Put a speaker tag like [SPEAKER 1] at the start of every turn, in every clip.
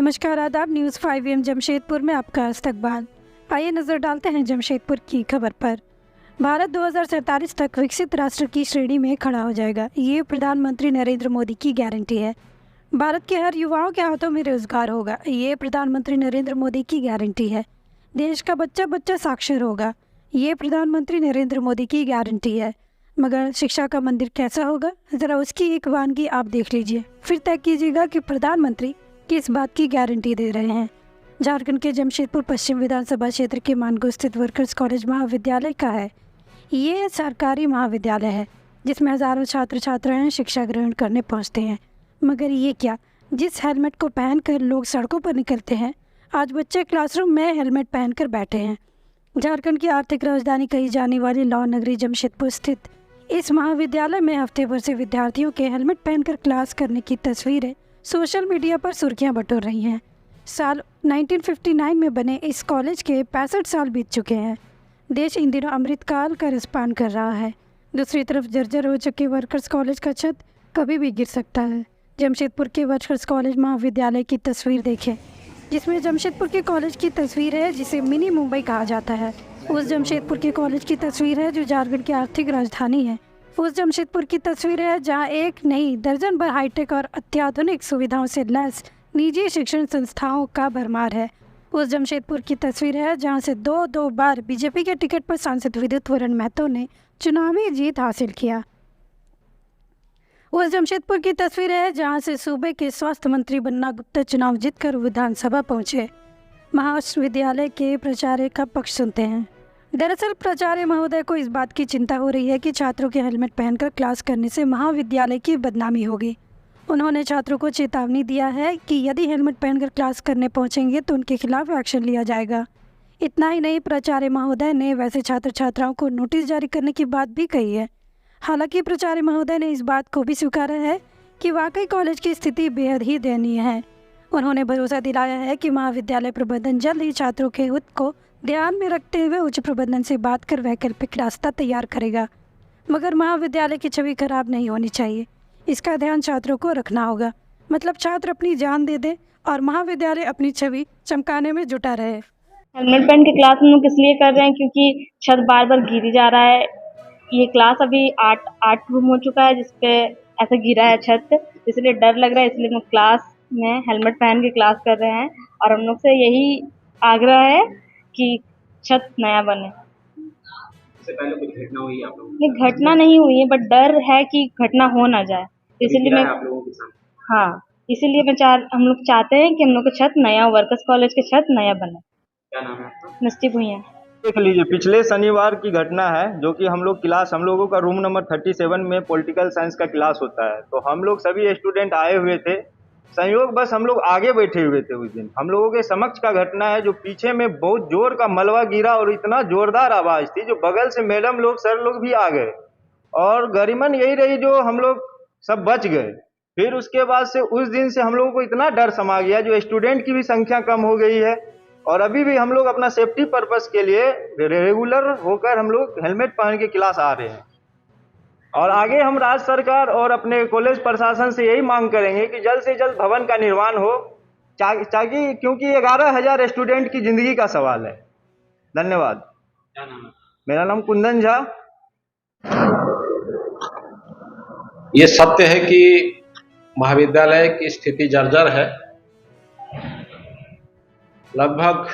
[SPEAKER 1] नमस्कार, आदाब। News 5 AM Jamshedpur में आपका इस्तकबाल। आइए नज़र डालते हैं जमशेदपुर की खबर पर। भारत 2047 तक विकसित राष्ट्र की श्रेणी में खड़ा हो जाएगा, ये प्रधानमंत्री नरेंद्र मोदी की गारंटी है। भारत के हर युवाओं के हाथों में रोजगार होगा, ये प्रधानमंत्री नरेंद्र मोदी की गारंटी है। देश का बच्चा बच्चा साक्षर होगा, ये प्रधानमंत्री नरेंद्र मोदी की गारंटी है। मगर शिक्षा का मंदिर कैसा होगा, ज़रा उसकी एक वानगी आप देख लीजिए, फिर तय कीजिएगा कि प्रधानमंत्री किस बात की गारंटी दे रहे हैं। झारखंड के जमशेदपुर पश्चिम विधानसभा क्षेत्र के मानगो स्थित वर्कर्स कॉलेज महाविद्यालय का है। ये सरकारी महाविद्यालय है जिसमें हज़ारों छात्र छात्राएं शिक्षा ग्रहण करने पहुंचते हैं। मगर ये क्या, जिस हेलमेट को पहनकर लोग सड़कों पर निकलते हैं, आज बच्चे क्लासरूम में हेलमेट पहनकर बैठे हैं। झारखंड की आर्थिक राजधानी कही जाने वाली लौ नगरी जमशेदपुर स्थित इस महाविद्यालय में हफ्ते भर से विद्यार्थियों के हेलमेट पहनकर क्लास करने की तस्वीरें सोशल मीडिया पर सुर्खियां बटोर रही हैं। साल 1959 में बने इस कॉलेज के 65 साल बीत चुके हैं। देश इन दिनों अमृतकाल का रसपान कर रहा है। दूसरी तरफ जर्जर हो चुके वर्कर्स कॉलेज का छत कभी भी गिर सकता है। जमशेदपुर के वर्कर्स कॉलेज महाविद्यालय की तस्वीर देखें, जिसमें जमशेदपुर के कॉलेज की तस्वीर है जिसे मिनी मुंबई कहा जाता है। उस जमशेदपुर के कॉलेज की तस्वीर है जो झारखंड की आर्थिक राजधानी है। उस जमशेदपुर की तस्वीर है जहां एक नहीं दर्जन भर हाईटेक और अत्याधुनिक सुविधाओं से लैस निजी शिक्षण संस्थाओं का भरमार है। उस जमशेदपुर की तस्वीर है जहां से दो बार बीजेपी के टिकट पर सांसद विद्युत वरण महतो ने चुनावी जीत हासिल किया। उस जमशेदपुर की तस्वीर है जहां से सूबे के स्वास्थ्य मंत्री बन्ना गुप्ता चुनाव जीतकर विधानसभा पहुंचे। महाविद्यालय के प्राचार्य का पक्ष सुनते हैं। दरअसल प्राचार्य महोदय को इस बात की चिंता हो रही है कि छात्रों के हेलमेट पहनकर क्लास करने से महाविद्यालय की बदनामी होगी। उन्होंने छात्रों को चेतावनी दिया है कि यदि हेलमेट पहनकर क्लास करने पहुंचेंगे तो उनके खिलाफ एक्शन लिया जाएगा। इतना ही नहीं, प्राचार्य महोदय ने वैसे छात्र छात्राओं को नोटिस जारी करने की बात भी कही है। हालांकि प्राचार्य महोदय ने इस बात को भी स्वीकारा है कि वाकई कॉलेज की स्थिति बेहद ही दयनीय है। उन्होंने भरोसा दिलाया है कि महाविद्यालय प्रबंधन जल्द ही छात्रों के हित को ध्यान में रखते हुए उच्च प्रबंधन से बात कर वैकल्पिक रास्ता तैयार करेगा। मगर महाविद्यालय की छवि खराब नहीं होनी चाहिए, इसका ध्यान छात्रों को रखना होगा। मतलब छात्र अपनी जान दे दे और महाविद्यालय अपनी छवि चमकाने में जुटा रहे।
[SPEAKER 2] हेलमेट पहन के क्लास हम लोग इसलिए कर रहे हैं क्योंकि छत बार बार गिरी जा रहा है। ये क्लास अभी आठ रूम हो चुका है जिसपे ऐसा गिरा है छत, इसलिए डर लग रहा है। इसलिए हम लोग क्लास में हेलमेट पहन के क्लास कर रहे हैं और हम लोग से यही आग्रह है कि छत नया बने।
[SPEAKER 3] इससे पहले कुछ घटना हुई आप लोगों
[SPEAKER 2] नहीं, घटना नहीं हुई है, बट डर है कि घटना हो ना जाए, इसलिए मैं
[SPEAKER 3] आप लोगों के साथ?
[SPEAKER 2] हाँ, इसीलिए हम लोग चाहते हैं कि हम लोग का छत नया, वर्कर्स कॉलेज के छत नया बने।
[SPEAKER 3] क्या नाम है आपका?
[SPEAKER 2] मिस्टी भुइयां।
[SPEAKER 4] देख लीजिए, पिछले शनिवार की घटना है जो कि हम लोगों का रूम नंबर 37 में पॉलिटिकल साइंस का क्लास होता है। तो हम लोग सभी स्टूडेंट आए हुए थे। संयोग बस हम लोग आगे बैठे हुए थे। उस दिन हम लोगों के समक्ष का घटना है जो पीछे में बहुत जोर का मलबा गिरा और इतना जोरदार आवाज थी जो बगल से मैडम लोग सर लोग भी आ गए और गरिमन यही रही जो हम लोग सब बच गए। फिर उसके बाद से उस दिन से हम लोगों को इतना डर समा गया, जो स्टूडेंट की भी संख्या कम हो गई है और अभी भी हम लोग अपना सेफ्टी पर्पस के लिए रेगुलर होकर हम लोग हेलमेट पहन के क्लास आ रहे हैं। और आगे हम राज्य सरकार और अपने कॉलेज प्रशासन से यही मांग करेंगे कि जल्द से जल्द भवन का निर्माण हो, ताकि क्योंकि 11,000 स्टूडेंट की जिंदगी का सवाल है। धन्यवाद।
[SPEAKER 3] क्या नाम है?
[SPEAKER 4] मेरा नाम कुंदन झा।
[SPEAKER 5] ये सत्य है कि महाविद्यालय की स्थिति जर्जर है। लगभग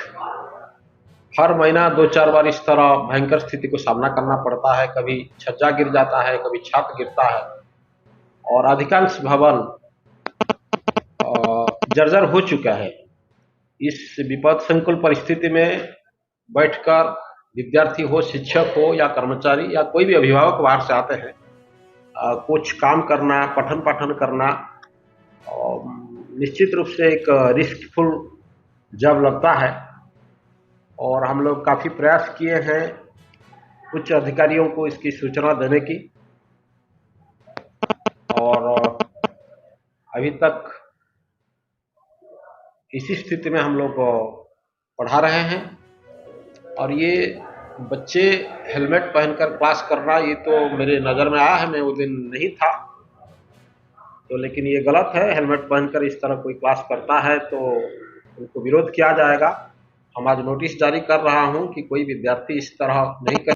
[SPEAKER 5] हर महीना 2-4 बार इस तरह भयंकर स्थिति को सामना करना पड़ता है। कभी छज्जा गिर जाता है, कभी छत गिरता है और अधिकांश भवन जर्जर हो चुका है। इस विपद संकुल परिस्थिति में बैठकर विद्यार्थी हो, शिक्षक हो या कर्मचारी या कोई भी अभिभावक बाहर से आते हैं, कुछ काम करना, पठन पाठन करना निश्चित रूप से एक रिस्कफुल जॉब लगता है। और हम लोग काफ़ी प्रयास किए हैं उच्च अधिकारियों को इसकी सूचना देने की, और अभी तक इसी स्थिति में हम लोग पढ़ा रहे हैं। और ये बच्चे हेलमेट पहनकर क्लास करना, ये तो मेरे नज़र में आया है, मैं वो दिन नहीं था तो, लेकिन ये गलत है। हेलमेट पहनकर इस तरह कोई क्लास करता है तो उनको विरोध किया जाएगा। हम आज नोटिस जारी कर रहा हूं कि कोई विद्यार्थी इस तरह नहीं कर